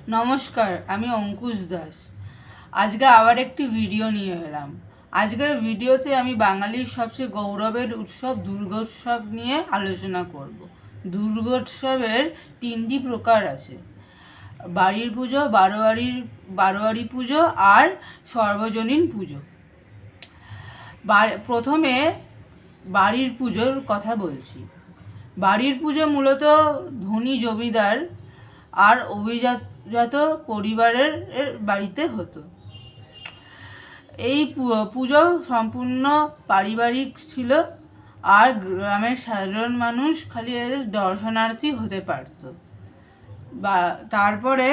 নমস্কার, আমি অঙ্কুশ দাস। আজকে আবার একটি ভিডিও নিয়ে এলাম। আজকের ভিডিওতে আমি বাঙালির সবচেয়ে গৌরবের উৎসব দুর্গোৎসব নিয়ে আলোচনা করব। দুর্গোৎসবের 3টি প্রকার আছে: বাড়ির পুজো, বারোয়ারি পুজো আর সর্বজনীন পুজো। প্রথমে বাড়ির পুজোর কথা বলছি। বাড়ির পুজো মূলত ধনী জমিদার আর অভিজাত পরিবারের বাড়িতে হতো। এই পুজো সম্পূর্ণ পারিবারিক ছিল আর গ্রামের সাধারণ মানুষ খালি এদের দর্শনার্থী হতে পারত। বা তারপরে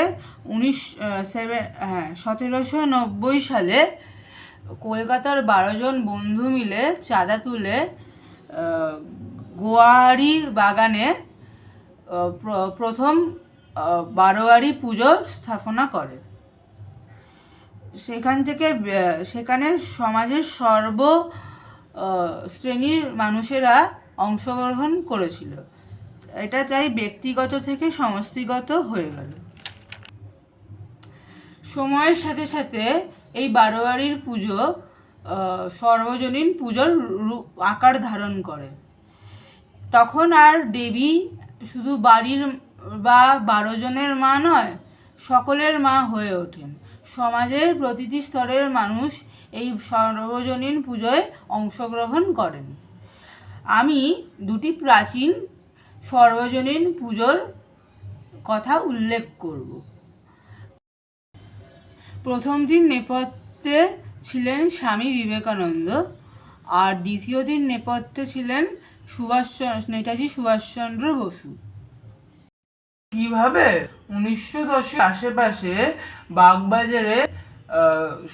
1790 সালে কলকাতার 12 জন বন্ধু মিলে চাঁদা তুলে গোয়ারির বাগানে প্রথম বারোয়ারি পুজো স্থাপনা করে। সেখানে সমাজের সর্ব শ্রেণীর মানুষেরা অংশগ্রহণ করেছিল। এটা তাই ব্যক্তিগত থেকে সমষ্টিগত হয়ে গেল। সময়ের সাথে সাথে এই বারোয়ারির পুজো সর্বজনীন পুজোর আকার ধারণ করে। তখন আর দেবী শুধু বাড়ির বা 12 জনের মা নয়, সকলের মা হয়ে ওঠেন। সমাজের প্রতিটি স্তরের মানুষ এই সর্বজনীন পুজোয় অংশগ্রহণ করেন। আমি দুটি প্রাচীন সর্বজনীন পুজোর কথা উল্লেখ করব। প্রথমটির নেপথ্যে ছিলেন স্বামী বিবেকানন্দ আর দ্বিতীয়টির নেপথ্যে ছিলেন নেতাজি সুভাষচন্দ্র বসু। কিভাবে 1910-এর আশেপাশে বাগবাজারে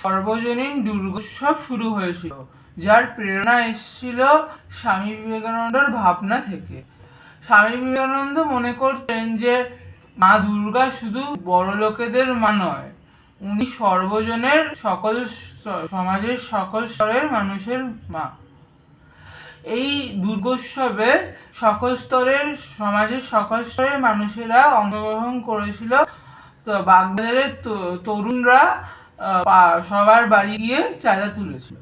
সর্বজনীন দুর্গোৎসব শুরু হয়েছিল, যার প্রেরণা এসেছিল স্বামী বিবেকানন্দর ভাবনা থেকে। স্বামী বিবেকানন্দ মনে করতেন যে মা দুর্গা শুধু বড় লোকেদের মা নয়, উনি সর্বজনের সমাজের সকল স্তরের মানুষের মা। এই দুর্গোৎসবে সমাজের সকল স্তরের মানুষেরা অংশগ্রহণ করেছিল। তো বাগবাজারের তরুণরা সবার বাড়ি গিয়ে চাঁদা তুলেছিল।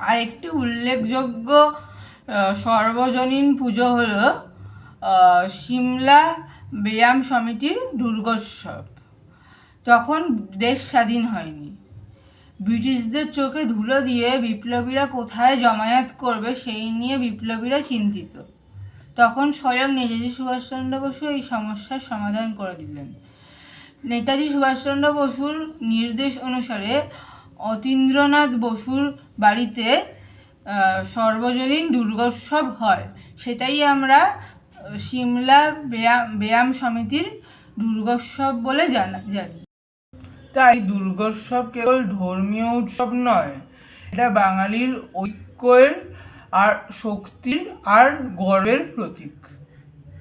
আর একটি উল্লেখযোগ্য সর্বজনীন পুজো হলো সিমলা ব্যায়াম সমিতির দুর্গোৎসব। তখন দেশ স্বাধীন হয়নি। ব্রিটিশদের চোখে ধুলো দিয়ে বিপ্লবীরা কোথায় জমায়েত করবে সেই নিয়ে বিপ্লবীরা চিন্তিত। তখন স্বয়ং নেতাজি সুভাষচন্দ্র বসু এই সমস্যার সমাধান করে দিলেন। নেতাজি সুভাষচন্দ্র বসুর নির্দেশ অনুসারে অতীন্দ্রনাথ বসুর বাড়িতে সর্বজনীন দুর্গোৎসব হয়। সেটাই আমরা সিমলা ব্যায়াম সমিতির দুর্গোৎসব বলে জানি। তাই দুর্গোৎসব কেবল ধর্মীয় উৎসব নয়, এটা বাঙালির ঐক্যের আর শক্তির আর গর্বের প্রতীক।